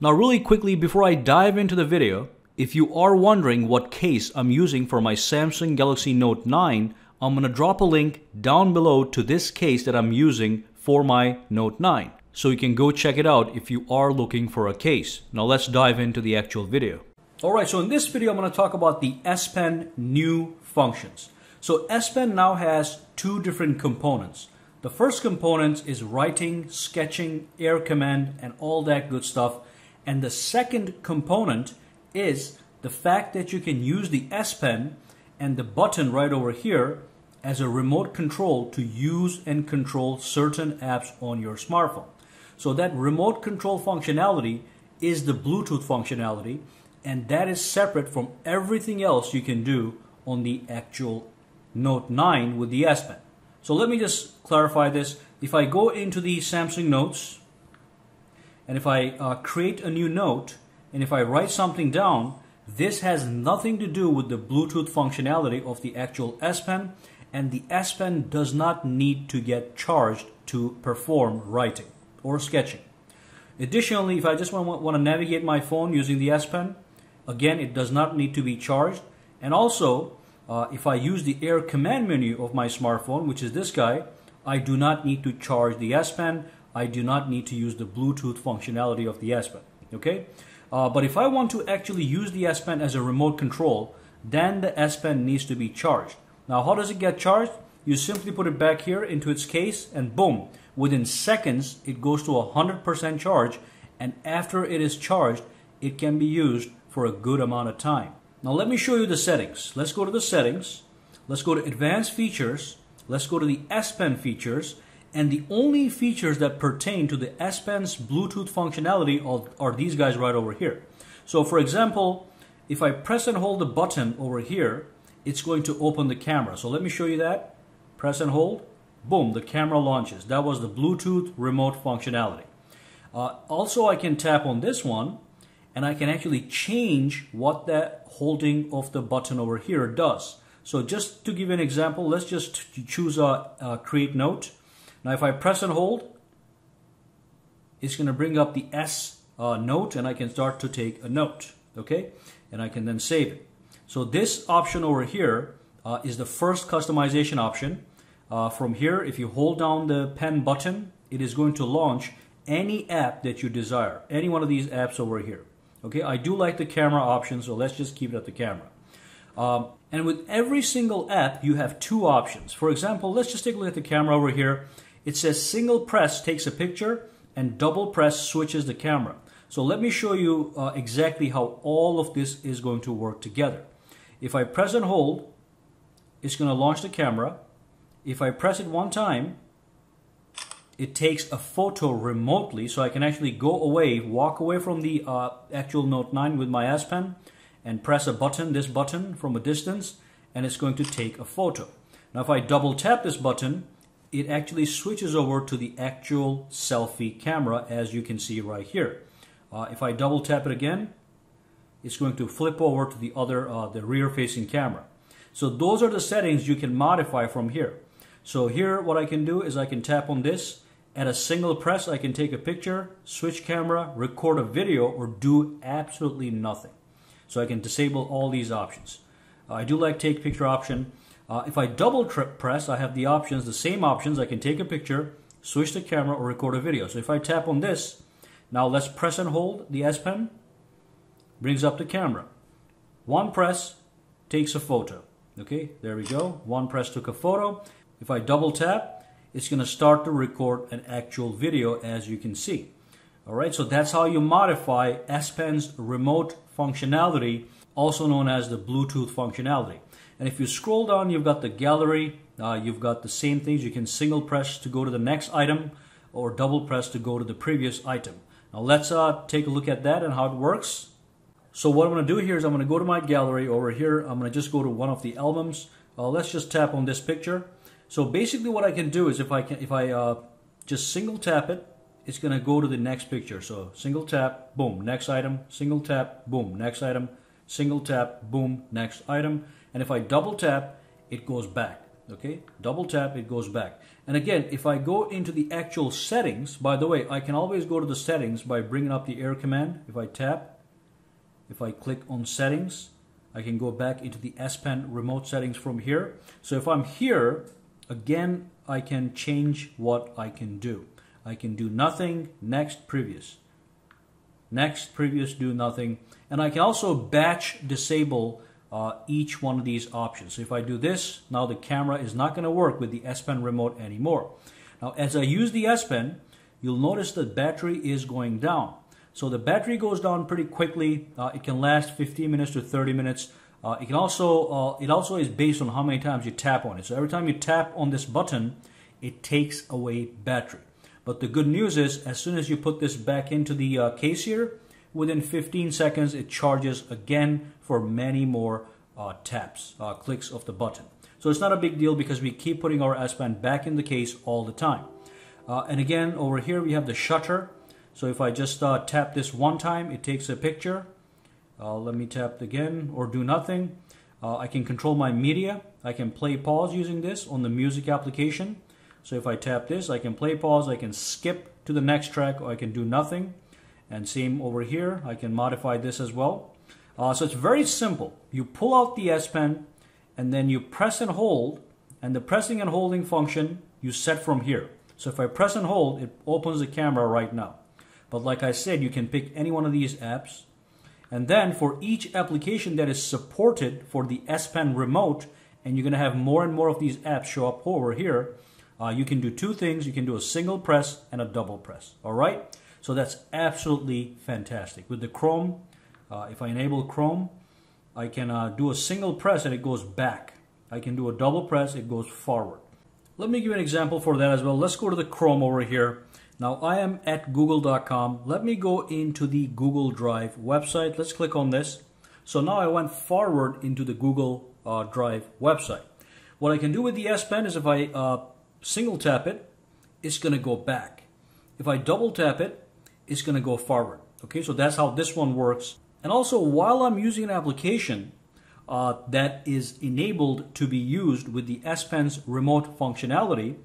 Now really quickly before I dive into the video, if you are wondering what case I'm using for my Samsung Galaxy Note 9, I'm going to drop a link down below to this case that I'm using for my Note 9. So you can go check it out if you are looking for a case. Now let's dive into the actual video. Alright, so in this video I'm going to talk about the S Pen new functions. So S Pen now has two different components. The first component is writing, sketching, air command, and all that good stuff. And the second component is the fact that you can use the S Pen and the button right over here as a remote control to use and control certain apps on your smartphone. So that remote control functionality is the Bluetooth functionality, and that is separate from everything else you can do on the actual Note 9 with the S Pen. So let me just clarify this. If I go into the Samsung Notes, and if I create a new note, and if I write something down, this has nothing to do with the Bluetooth functionality of the actual S Pen, and the S Pen does not need to get charged to perform writing or sketching. Additionally, if I just want to navigate my phone using the S Pen, again, it does not need to be charged. And also, if I use the air command menu of my smartphone, which is this guy, I do not need to charge the S Pen. I do not need to use the Bluetooth functionality of the S Pen. Okay? But if I want to actually use the S Pen as a remote control, then the S Pen needs to be charged. Now, how does it get charged? You simply put it back here into its case, and boom, within seconds, it goes to 100% charge, and after it is charged, it can be used for a good amount of time. Now, let me show you the settings. Let's go to the settings. Let's go to Advanced Features. Let's go to the S Pen features. And the only features that pertain to the S Pen's Bluetooth functionality are these guys right over here. So for example, if I press and hold the button over here, it's going to open the camera. So let me show you that. Press and hold. Boom, the camera launches. That was the Bluetooth remote functionality. Also, I can tap on this one, and I can actually change what that holding of the button over here does. So just to give you an example, let's just choose a Create Note. Now if I press and hold, it's going to bring up the S note, and I can start to take a note, okay? And I can then save it. So this option over here is the first customization option. From here, if you hold down the pen button, it is going to launch any app that you desire, any one of these apps over here. Okay, I do like the camera option, so let's just keep it at the camera. And with every single app, you have two options. For example, let's just take a look at the camera over here. It says single press takes a picture and double press switches the camera. So let me show you exactly how all of this is going to work together. If I press and hold, it's going to launch the camera. If I press it one time, it takes a photo remotely, so I can actually go away, walk away from the actual Note 9 with my S Pen and press a button, this button, from a distance, and it's going to take a photo. Now if I double tap this button, it actually switches over to the actual selfie camera, as you can see right here. If I double tap it again, it's going to flip over to the other, the rear facing camera. So those are the settings you can modify from here. So here what I can do is I can tap on this. At a single press, I can take a picture, switch camera, record a video, or do absolutely nothing. So I can disable all these options. I do like take picture option. If I double press, I have the options, the same options. I can take a picture, switch the camera, or record a video. So if I tap on this, now let's press and hold the S Pen, brings up the camera. One press takes a photo. Okay, there we go. One press took a photo. If I double tap, it's going to start to record an actual video, as you can see. Alright, so that's how you modify S Pen's remote functionality, also known as the Bluetooth functionality. And if you scroll down, you've got the gallery, you've got the same things. You can single press to go to the next item, or double press to go to the previous item. Now let's take a look at that and how it works. So what I'm going to do here is I'm going to go to my gallery over here. I'm going to just go to one of the albums. Let's just tap on this picture. So basically what I can do is if I just single tap it, it's going to go to the next picture. So single tap, boom, next item, single tap, boom, next item, single tap, boom, next item. And if I double tap, it goes back. Okay, double tap, it goes back. And again, if I go into the actual settings, by the way, I can always go to the settings by bringing up the air command. If I tap, if I click on settings, I can go back into the S Pen remote settings from here. So if I'm here, again, I can change what I can do. I can do nothing, next, previous. Next, previous, do nothing. And I can also batch disable each one of these options. So if I do this, now the camera is not going to work with the S Pen remote anymore. Now as I use the S Pen, you'll notice the battery is going down. So the battery goes down pretty quickly. It can last 15 minutes to 30 minutes. It also is based on how many times you tap on it. So every time you tap on this button, it takes away battery. But the good news is, as soon as you put this back into the case here, within 15 seconds, it charges again for many more clicks of the button. So it's not a big deal because we keep putting our S Pen back in the case all the time. And again, over here we have the shutter. So if I just tap this one time, it takes a picture. Let me tap again or do nothing. I can control my media. I can play pause using this on the music application. So if I tap this, I can play pause, I can skip to the next track, or I can do nothing. And same over here, I can modify this as well. So it's very simple. You pull out the S Pen and then you press and hold, and the pressing and holding function you set from here. So if I press and hold, it opens the camera right now. But like I said, you can pick any one of these apps. And then for each application that is supported for the S Pen remote, and you're going to have more and more of these apps show up over here, you can do two things. You can do a single press and a double press. All right? So that's absolutely fantastic. With the Chrome, if I enable Chrome, I can do a single press and it goes back. I can do a double press, it goes forward. Let me give you an example for that as well. Let's go to the Chrome over here. Now I am at google.com. Let me go into the Google Drive website. Let's click on this. So now I went forward into the Google Drive website. What I can do with the S Pen is if I single tap it, it's going to go back. If I double tap it, it's going to go forward. Okay, so that's how this one works. And also, while I'm using an application that is enabled to be used with the S Pen's remote functionality,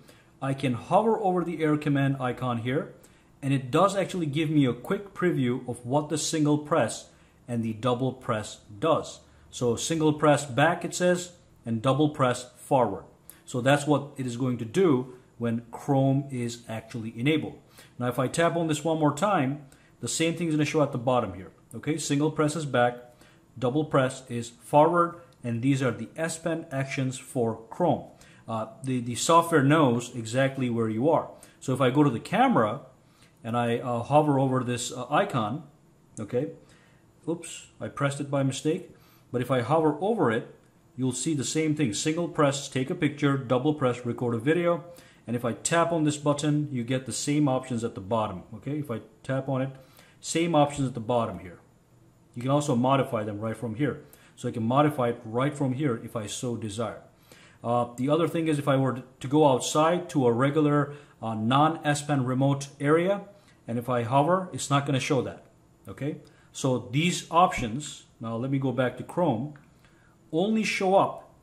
I can hover over the air command icon here, and it does actually give me a quick preview of what the single press and the double press does. So single press back, it says, and double press forward. So that's what it is going to do when Chrome is actually enabled. Now if I tap on this one more time, the same thing is going to show at the bottom here. Okay, single press is back, double press is forward, and these are the S Pen actions for Chrome. The software knows exactly where you are. So if I go to the camera and I hover over this icon, okay, oops, I pressed it by mistake, but if I hover over it, you'll see the same thing. Single press, take a picture, double press, record a video, and if I tap on this button, you get the same options at the bottom. Okay, if I tap on it, same options at the bottom here. You can also modify them right from here. So I can modify it right from here if I so desire. The other thing is if I were to go outside to a regular non-S Pen remote area, and if I hover, it's not going to show that. Okay, so these options, now let me go back to Chrome, only show up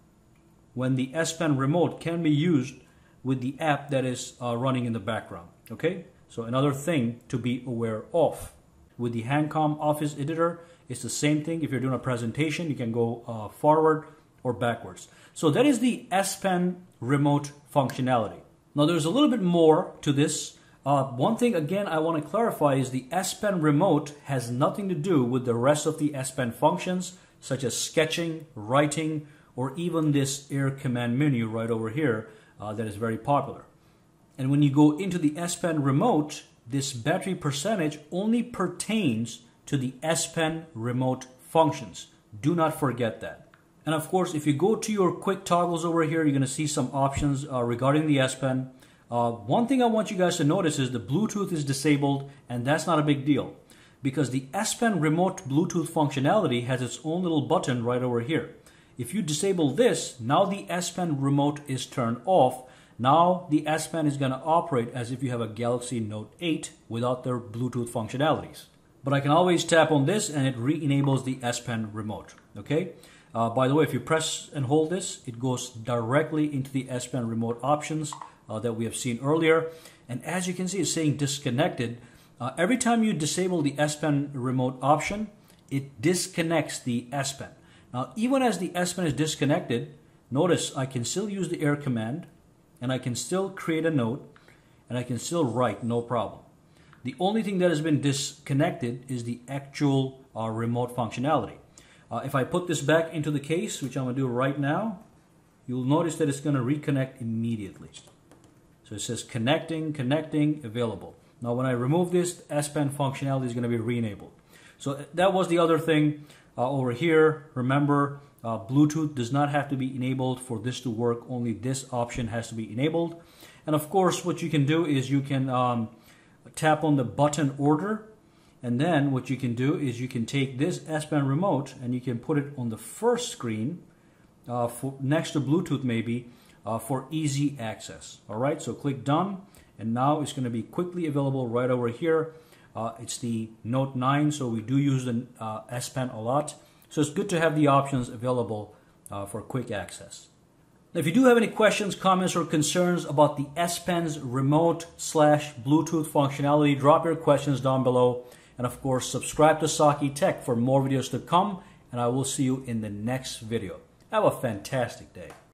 when the S Pen remote can be used with the app that is running in the background. Okay, so another thing to be aware of. With the Handcom Office Editor, it's the same thing. If you're doing a presentation, you can go forward or backwards. So that is the S Pen remote functionality. Now there's a little bit more to this. One thing again I want to clarify is the S Pen remote has nothing to do with the rest of the S Pen functions, such as sketching, writing, or even this air command menu right over here that is very popular. And when you go into the S Pen remote, this battery percentage only pertains to the S Pen remote functions. Do not forget that. And of course, if you go to your quick toggles over here, you're going to see some options regarding the S Pen. One thing I want you guys to notice is the Bluetooth is disabled, and that's not a big deal because the S Pen remote Bluetooth functionality has its own little button right over here. If you disable this, now the S Pen remote is turned off. Now the S Pen is going to operate as if you have a Galaxy Note 8 without their Bluetooth functionalities. But I can always tap on this and it re-enables the S Pen remote. Okay. By the way, if you press and hold this, it goes directly into the S Pen remote options that we have seen earlier. And as you can see, it's saying disconnected. Every time you disable the S Pen remote option, it disconnects the S Pen. Now, even as the S Pen is disconnected, notice I can still use the air command, and I can still create a note, and I can still write, no problem. The only thing that has been disconnected is the actual remote functionality. If I put this back into the case, which I'm going to do right now, you'll notice that it's going to reconnect immediately. So it says connecting, connecting, available. Now when I remove this, S Pen functionality is going to be re-enabled. So that was the other thing over here. Remember, Bluetooth does not have to be enabled for this to work. Only this option has to be enabled. And of course, what you can do is you can tap on the button order. And then what you can do is you can take this S Pen remote and you can put it on the first screen next to Bluetooth maybe for easy access. All right, so click done. And now it's going to be quickly available right over here. It's the Note 9, so we do use the S Pen a lot. So it's good to have the options available for quick access. Now, if you do have any questions, comments, or concerns about the S Pen's remote/Bluetooth functionality, drop your questions down below. And of course, subscribe to SAKITECH for more videos to come. And I will see you in the next video. Have a fantastic day.